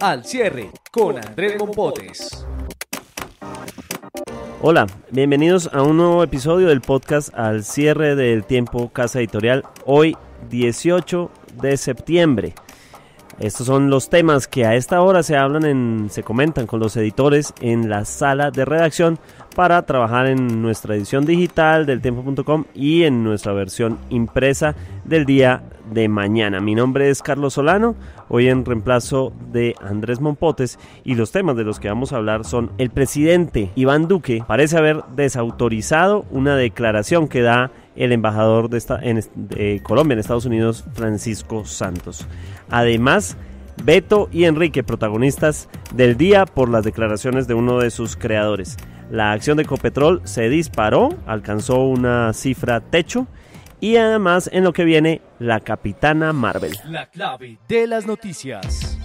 Al cierre con Andrés Mompotes. Hola, bienvenidos a un nuevo episodio del podcast Al cierre del tiempo Casa Editorial, hoy 18 de septiembre. Estos son los temas que a esta hora se comentan con los editores en la sala de redacción para trabajar en nuestra edición digital del tiempo.com y en nuestra versión impresa del día de mañana. Mi nombre es Carlos Solano, hoy en reemplazo de Andrés Mompotes, y los temas de los que vamos a hablar son: el presidente Iván Duque parece haber desautorizado una declaración que da el embajador de Colombia en Estados Unidos, Francisco Santos. Además, Beto y Enrique, protagonistas del día por las declaraciones de uno de sus creadores. La acción de Ecopetrol se disparó, alcanzó una cifra techo, y además en lo que viene, la Capitana Marvel. La clave de las noticias.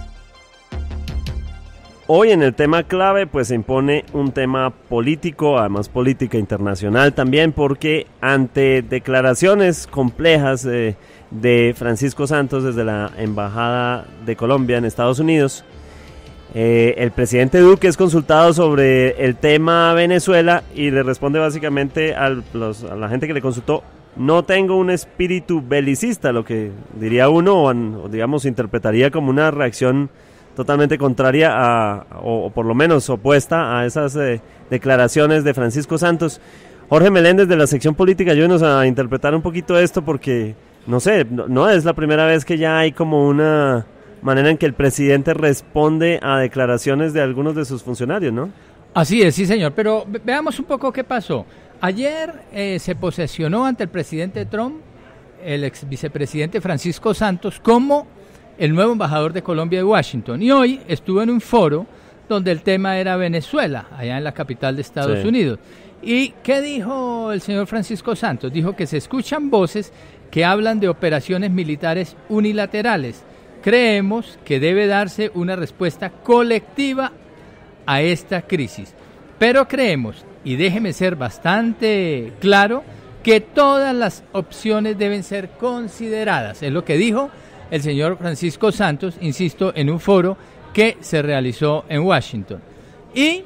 Hoy en el tema clave pues se impone un tema político, además política internacional también, porque ante declaraciones complejas de Francisco Santos desde la Embajada de Colombia en Estados Unidos, el presidente Duque es consultado sobre el tema Venezuela y le responde básicamente a la gente que le consultó: no tengo un espíritu belicista, lo que diría uno, o digamos interpretaría como una reacción totalmente contraria o por lo menos opuesta a esas declaraciones de Francisco Santos. Jorge Meléndez, de la sección política, ayúdenos a interpretar un poquito esto, porque no sé, no es la primera vez que ya hay como una manera en que el presidente responde a declaraciones de algunos de sus funcionarios, ¿no? Así es, sí señor, pero veamos un poco qué pasó. Ayer se posesionó ante el presidente Trump el ex vicepresidente Francisco Santos como el nuevo embajador de Colombia de Washington, y hoy estuvo en un foro donde el tema era Venezuela, allá en la capital de Estados Unidos. ¿Y qué dijo el señor Francisco Santos? Dijo que se escuchan voces que hablan de operaciones militares unilaterales. Creemos que debe darse una respuesta colectiva a esta crisis, pero creemos, y déjeme ser bastante claro, que todas las opciones deben ser consideradas. Es lo que dijo el señor Francisco Santos, insisto, en un foro que se realizó en Washington. Y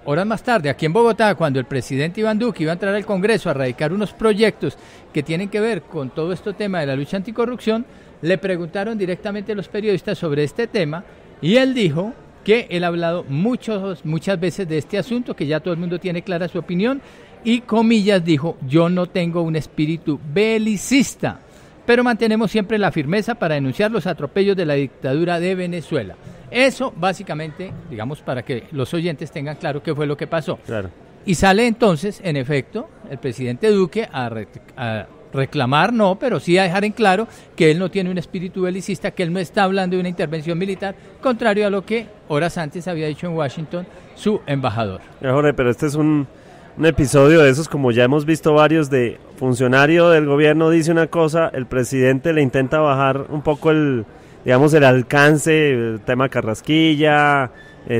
horas más tarde, aquí en Bogotá, cuando el presidente Iván Duque iba a entrar al Congreso a radicar unos proyectos que tienen que ver con todo este tema de la lucha anticorrupción, le preguntaron directamente a los periodistas sobre este tema, y él dijo que él ha hablado muchas veces de este asunto, que ya todo el mundo tiene clara su opinión, y comillas dijo: yo no tengo un espíritu belicista, pero mantenemos siempre la firmeza para denunciar los atropellos de la dictadura de Venezuela. Eso básicamente, digamos, para que los oyentes tengan claro qué fue lo que pasó. Claro. Y sale entonces, en efecto, el presidente Duque a reclamar, no, pero sí a dejar en claro que él no tiene un espíritu belicista, que él no está hablando de una intervención militar, contrario a lo que horas antes había dicho en Washington su embajador. Jorge, pero este es un episodio de esos, como ya hemos visto varios, de funcionario del gobierno dice una cosa, el presidente le intenta bajar un poco el alcance, el tema Carrasquilla,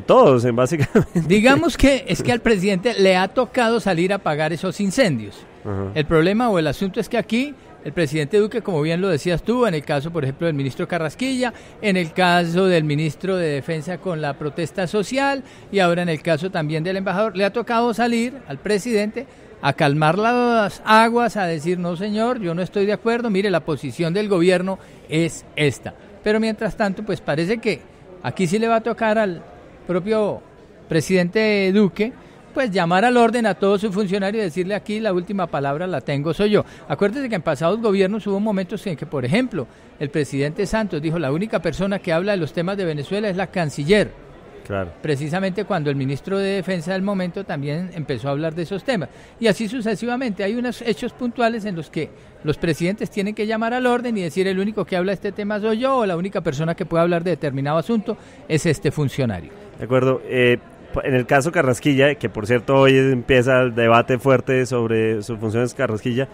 todos, básicamente. Digamos que es que al presidente le ha tocado salir a apagar esos incendios. Uh-huh. El problema o el asunto es que aquí el presidente Duque, como bien lo decías tú, en el caso, por ejemplo, del ministro Carrasquilla, en el caso del ministro de Defensa con la protesta social, y ahora en el caso también del embajador, le ha tocado salir al presidente a calmar las aguas, a decir: no señor, yo no estoy de acuerdo, mire, la posición del gobierno es esta. Pero mientras tanto, pues parece que aquí sí le va a tocar al propio presidente Duque pues llamar al orden a todos sus funcionarios y decirle: aquí la última palabra la tengo soy yo. Acuérdese que en pasados gobiernos hubo momentos en que, por ejemplo, el presidente Santos dijo: la única persona que habla de los temas de Venezuela es la canciller. Claro. Precisamente cuando el ministro de Defensa del momento también empezó a hablar de esos temas. Y así sucesivamente. Hay unos hechos puntuales en los que los presidentes tienen que llamar al orden y decir: el único que habla de este tema soy yo, o la única persona que puede hablar de determinado asunto es este funcionario. De acuerdo. En el caso Carrasquilla, que por cierto hoy empieza el debate fuerte sobre sus funciones Carrasquilla,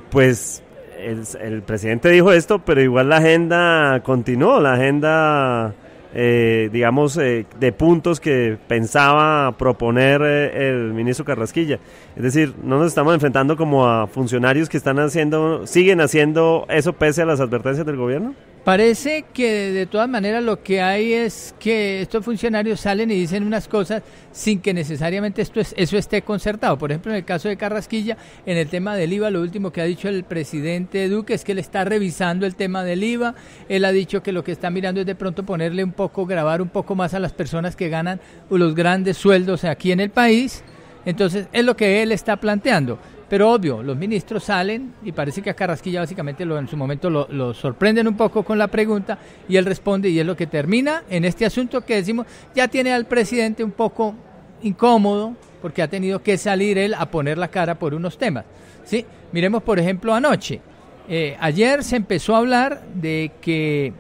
pues el presidente dijo esto, pero igual la agenda continuó, la agenda de puntos que pensaba proponer el ministro Carrasquilla. Es decir, no nos estamos enfrentando como a funcionarios que siguen haciendo eso pese a las advertencias del gobierno. Parece que de todas maneras lo que hay es que estos funcionarios salen y dicen unas cosas sin que necesariamente eso esté concertado. Por ejemplo, en el caso de Carrasquilla, en el tema del IVA, lo último que ha dicho el presidente Duque es que él está revisando el tema del IVA. Él ha dicho que lo que está mirando es de pronto gravar un poco más a las personas que ganan los grandes sueldos aquí en el país. Entonces, es lo que él está planteando. Pero obvio, los ministros salen y parece que a Carrasquilla básicamente en su momento lo sorprenden un poco con la pregunta y él responde, y es lo que termina en este asunto que decimos, ya tiene al presidente un poco incómodo porque ha tenido que salir él a poner la cara por unos temas, ¿sí? Miremos por ejemplo anoche, ayer se empezó a hablar de que,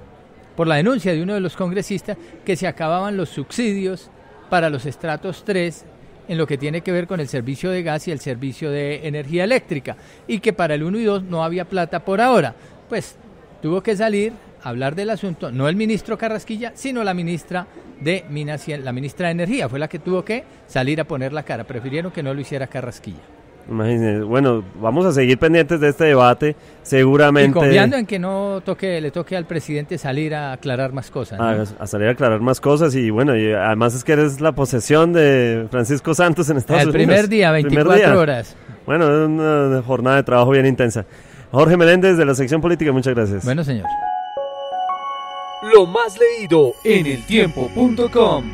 por la denuncia de uno de los congresistas, que se acababan los subsidios para los estratos 3 en lo que tiene que ver con el servicio de gas y el servicio de energía eléctrica, y que para el 1 y 2 no había plata por ahora. Pues tuvo que salir a hablar del asunto, no el ministro Carrasquilla, sino la ministra de Minas y la ministra de Energía, fue la que tuvo que salir a poner la cara, prefirieron que no lo hiciera Carrasquilla. Imagínense, bueno, vamos a seguir pendientes de este debate, seguramente. Y confiando en que le toque al presidente salir a aclarar más cosas, ¿no? A salir a aclarar más cosas, y bueno, y además es que eres la posesión de Francisco Santos en Estados Unidos. El primer día, 24 horas. Bueno, es una jornada de trabajo bien intensa. Jorge Meléndez, de la sección política, muchas gracias. Bueno, señor. Lo más leído en eltiempo.com.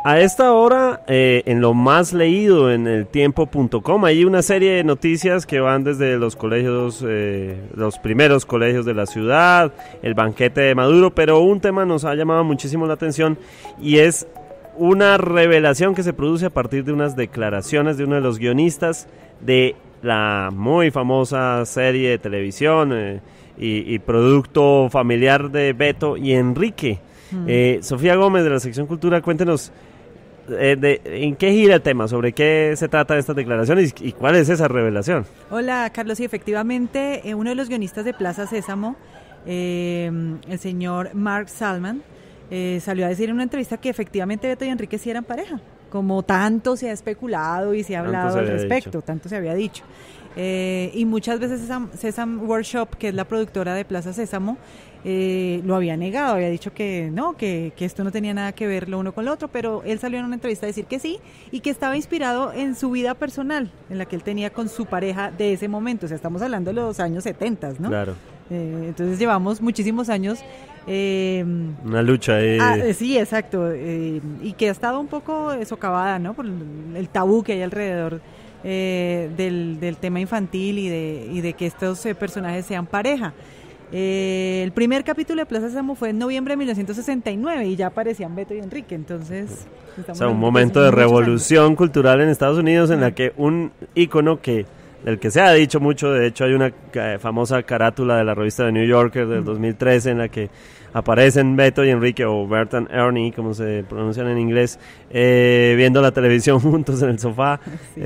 A esta hora, en lo más leído en eltiempo.com, hay una serie de noticias que van desde los colegios, los primeros colegios de la ciudad, el banquete de Maduro, pero un tema nos ha llamado muchísimo la atención y es una revelación que se produce a partir de unas declaraciones de uno de los guionistas de la muy famosa serie de televisión y producto familiar de Beto y Enrique. Sofía Gómez, de la sección Cultura, cuéntenos en qué gira el tema, sobre qué se trata de estas declaraciones y cuál es esa revelación. Hola, Carlos, y efectivamente uno de los guionistas de Plaza Sésamo, el señor Mark Salman, salió a decir en una entrevista que efectivamente Beto y Enrique sí eran pareja, como tanto se ha especulado y se ha hablado al respecto, tanto se había dicho. Y muchas veces Sesame Workshop, que es la productora de Plaza Sésamo, lo había negado, había dicho que no, que esto no tenía nada que ver lo uno con lo otro, pero él salió en una entrevista a decir que sí, y que estaba inspirado en su vida personal, en la que él tenía con su pareja de ese momento. O sea, estamos hablando de los años 70, ¿no? Claro. Entonces llevamos muchísimos años. Una lucha ahí. Sí, exacto, y que ha estado un poco socavada, ¿no? Por el tabú que hay alrededor del tema infantil y de que estos personajes sean pareja. El primer capítulo de Plaza Sésamo fue en noviembre de 1969 y ya aparecían Beto y Enrique, entonces... O sea, un momento de revolución cultural en Estados Unidos en la que un ícono del que se ha dicho mucho, de hecho hay una famosa carátula de la revista The New Yorker del 2013 en la que aparecen Beto y Enrique, o Bert and Ernie, como se pronuncian en inglés, viendo la televisión juntos en el sofá, sí.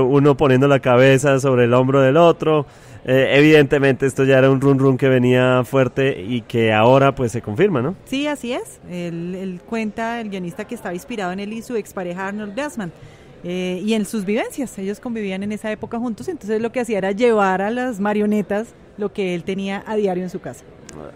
Uno poniendo la cabeza sobre el hombro del otro. Evidentemente esto ya era un run que venía fuerte y que ahora pues se confirma, ¿no? Sí, así es. Él cuenta, el guionista, que estaba inspirado en él y su expareja Arnold Glassman. Y en sus vivencias, ellos convivían en esa época juntos, entonces lo que hacía era llevar a las marionetas lo que él tenía a diario en su casa.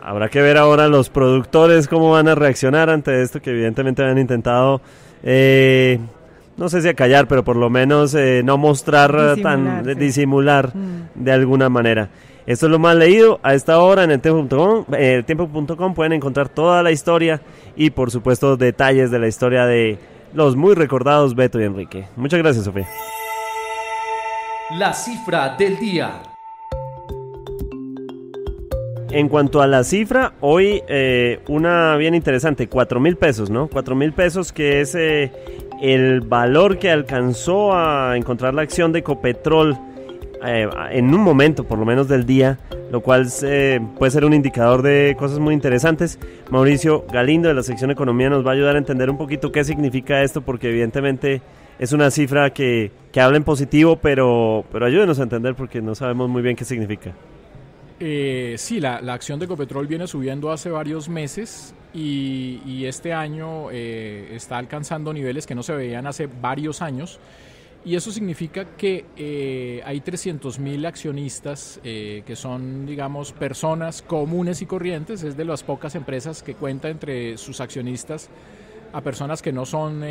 Habrá que ver ahora los productores cómo van a reaccionar ante esto, que evidentemente habían intentado, no sé si acallar, pero por lo menos no mostrar disimular de alguna manera. Esto es lo más leído a esta hora en el tiempo.com. Pueden encontrar toda la historia y por supuesto detalles de la historia de los muy recordados Beto y Enrique. Muchas gracias, Sofía. La cifra del día. En cuanto a la cifra, hoy una bien interesante, 4,000 pesos, ¿no? 4,000 pesos, que es el valor que alcanzó a encontrar la acción de Ecopetrol en un momento, por lo menos del día, lo cual puede ser un indicador de cosas muy interesantes. Mauricio Galindo, de la sección Economía, nos va a ayudar a entender un poquito qué significa esto, porque evidentemente es una cifra que habla en positivo, pero ayúdenos a entender porque no sabemos muy bien qué significa. Sí, la acción de Ecopetrol viene subiendo hace varios meses y este año está alcanzando niveles que no se veían hace varios años, y eso significa que hay 300.000 accionistas que son, digamos, personas comunes y corrientes. Es de las pocas empresas que cuenta entre sus accionistas a personas que no son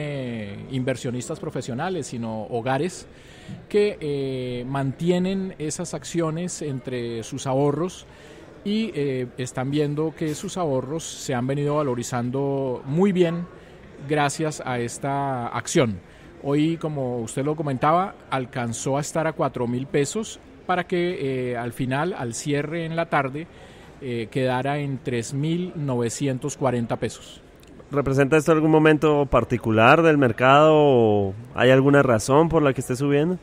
inversionistas profesionales, sino hogares que mantienen esas acciones entre sus ahorros y están viendo que sus ahorros se han venido valorizando muy bien gracias a esta acción. Hoy, como usted lo comentaba, alcanzó a estar a 4.000 pesos para que al final, al cierre en la tarde, quedara en 3.940 pesos. ¿Representa esto algún momento particular del mercado o hay alguna razón por la que esté subiendo?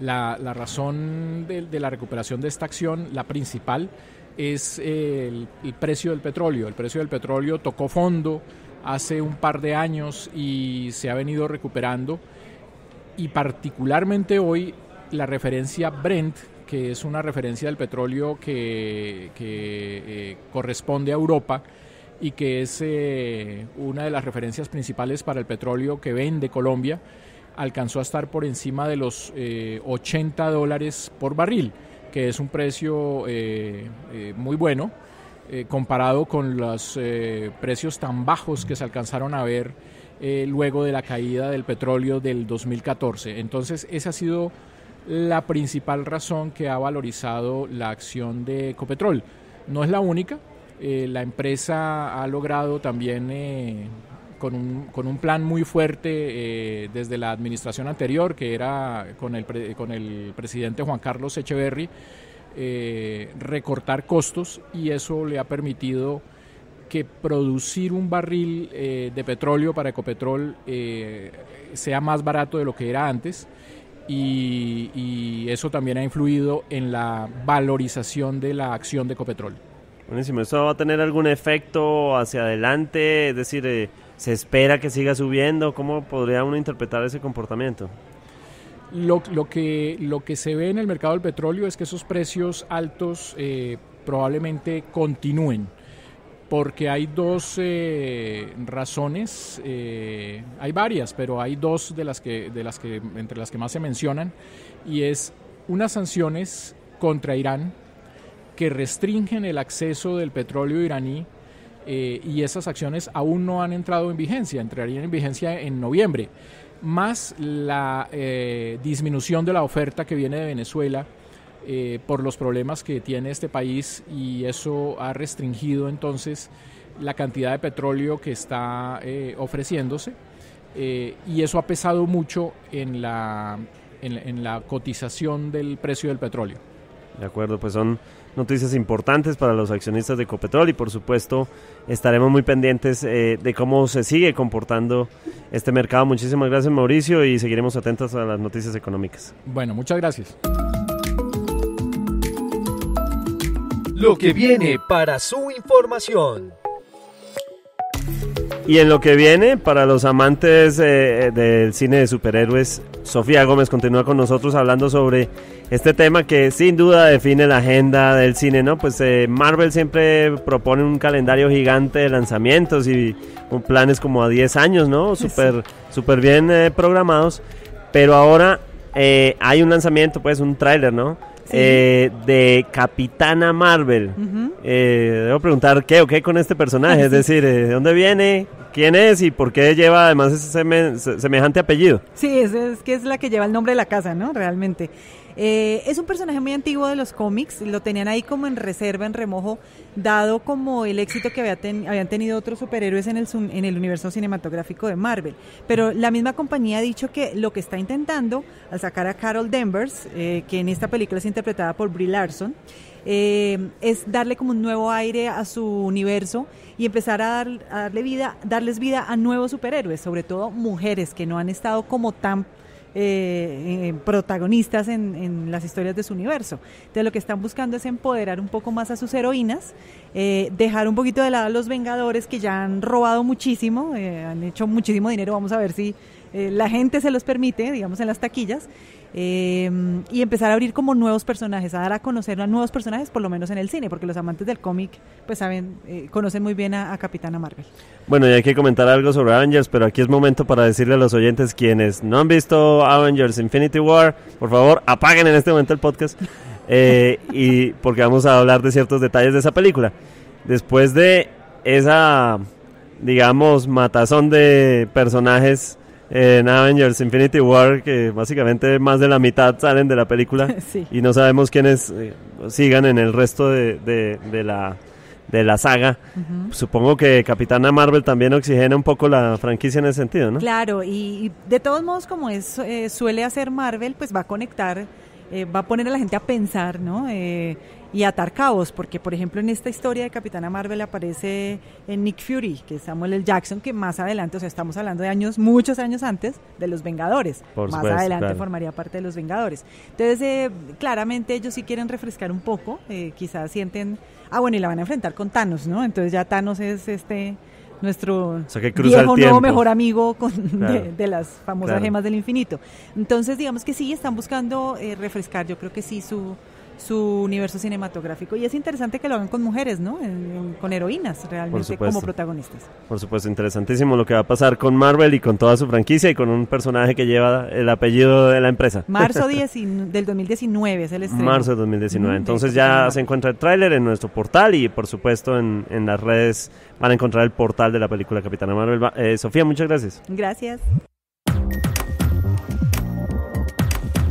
La razón de la recuperación de esta acción, la principal, es el precio del petróleo. El precio del petróleo tocó fondo hace un par de años y se ha venido recuperando, y particularmente hoy la referencia Brent, que es una referencia del petróleo que corresponde a Europa y que es una de las referencias principales para el petróleo que vende Colombia, alcanzó a estar por encima de los $80 por barril, que es un precio muy bueno comparado con los precios tan bajos que se alcanzaron a ver luego de la caída del petróleo del 2014. Entonces esa ha sido la principal razón que ha valorizado la acción de Ecopetrol. No es la única. La empresa ha logrado también con un plan muy fuerte desde la administración anterior, que era con el presidente Juan Carlos Echeverry, recortar costos, y eso le ha permitido que producir un barril de petróleo para Ecopetrol sea más barato de lo que era antes, y eso también ha influido en la valorización de la acción de Ecopetrol. Buenísimo. ¿Esto va a tener algún efecto hacia adelante? Es decir, ¿se espera que siga subiendo? ¿Cómo podría uno interpretar ese comportamiento? Lo que se ve en el mercado del petróleo es que esos precios altos probablemente continúen, porque hay dos razones, hay varias, pero hay dos entre las que más se mencionan, y es unas sanciones contra Irán que restringen el acceso del petróleo iraní, y esas acciones aún no han entrado en vigencia, entrarían en vigencia en noviembre, más la disminución de la oferta que viene de Venezuela por los problemas que tiene este país, y eso ha restringido entonces la cantidad de petróleo que está ofreciéndose, y eso ha pesado mucho en la cotización del precio del petróleo. De acuerdo, pues son noticias importantes para los accionistas de Ecopetrol, y por supuesto estaremos muy pendientes de cómo se sigue comportando este mercado. Muchísimas gracias, Mauricio, y seguiremos atentos a las noticias económicas. Bueno, muchas gracias. Lo que viene para su información. Y en lo que viene, para los amantes del cine de superhéroes, Sofía Gómez continúa con nosotros hablando sobre este tema que sin duda define la agenda del cine, ¿no? Pues Marvel siempre propone un calendario gigante de lanzamientos y planes como a 10 años, ¿no? Súper bien programados, pero ahora hay un lanzamiento, pues un tráiler, ¿no? Sí. De Capitana Marvel. Debo preguntar qué con este personaje, es decir, ¿de dónde viene? ¿Quién es? ¿Y por qué lleva además ese semejante apellido? Sí, es que es la que lleva el nombre de la casa, ¿no? Realmente. Es un personaje muy antiguo de los cómics, lo tenían ahí como en reserva, en remojo, dado como el éxito que habían tenido otros superhéroes en el universo cinematográfico de Marvel. Pero la misma compañía ha dicho que lo que está intentando, al sacar a Carol Danvers, que en esta película es interpretada por Brie Larson, es darle como un nuevo aire a su universo y empezar a darles vida a nuevos superhéroes, sobre todo mujeres que no han estado como tan protagonistas en las historias de su universo. Entonces lo que están buscando es empoderar un poco más a sus heroínas, dejar un poquito de lado a los Vengadores, que ya han robado muchísimo, han hecho muchísimo dinero. Vamos a ver si la gente se los permite, digamos, en las taquillas, y empezar a abrir como nuevos personajes, a dar a conocer a nuevos personajes, por lo menos en el cine, porque los amantes del cómic, pues saben, conocen muy bien a Capitana Marvel. Bueno, y hay que comentar algo sobre Avengers, pero aquí es momento para decirle a los oyentes quienes no han visto Avengers Infinity War, por favor, apaguen en este momento el podcast, y porque vamos a hablar de ciertos detalles de esa película. Después de esa, digamos, matazón de personajes en Avengers Infinity War, que básicamente más de la mitad salen de la película, sí, y no sabemos quiénes sigan en el resto de la saga. Supongo que Capitana Marvel también oxigena un poco la franquicia en ese sentido, ¿no? Claro, y de todos modos, como suele hacer Marvel, pues va a conectar, va a poner a la gente a pensar, ¿no? Y atar cabos, porque por ejemplo en esta historia de Capitana Marvel aparece Nick Fury, que es Samuel L. Jackson, que más adelante, o sea, estamos hablando de años, muchos años antes de los Vengadores, por más supuesto, adelante claro, formaría parte de los Vengadores. Entonces, claramente ellos sí quieren refrescar un poco, quizás sienten, bueno, y la van a enfrentar con Thanos, ¿no? Entonces ya Thanos es nuestro, o sea, viejo nuevo mejor amigo claro, de las famosas claro, gemas del infinito. Entonces, digamos que sí, están buscando refrescar, yo creo que sí, su universo cinematográfico, y es interesante que lo hagan con mujeres, ¿no? Con heroínas realmente como protagonistas. Por supuesto, interesantísimo lo que va a pasar con Marvel y con toda su franquicia y con un personaje que lleva el apellido de la empresa. Marzo del 2019 es el estreno. Marzo de 2019. Entonces ya se encuentra el tráiler en nuestro portal y por supuesto en las redes van a encontrar el portal de la película Capitana Marvel. Sofía, muchas gracias. Gracias.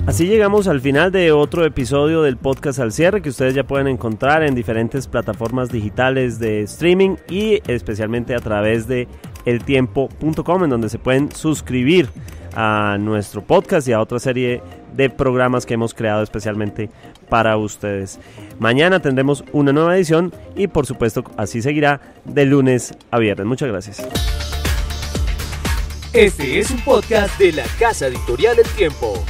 Así llegamos al final de otro episodio del podcast Al Cierre, que ustedes ya pueden encontrar en diferentes plataformas digitales de streaming y especialmente a través de eltiempo.com, en donde se pueden suscribir a nuestro podcast y a otra serie de programas que hemos creado especialmente para ustedes. Mañana tendremos una nueva edición y por supuesto así seguirá de lunes a viernes. Muchas gracias. Este es un podcast de la Casa Editorial El Tiempo.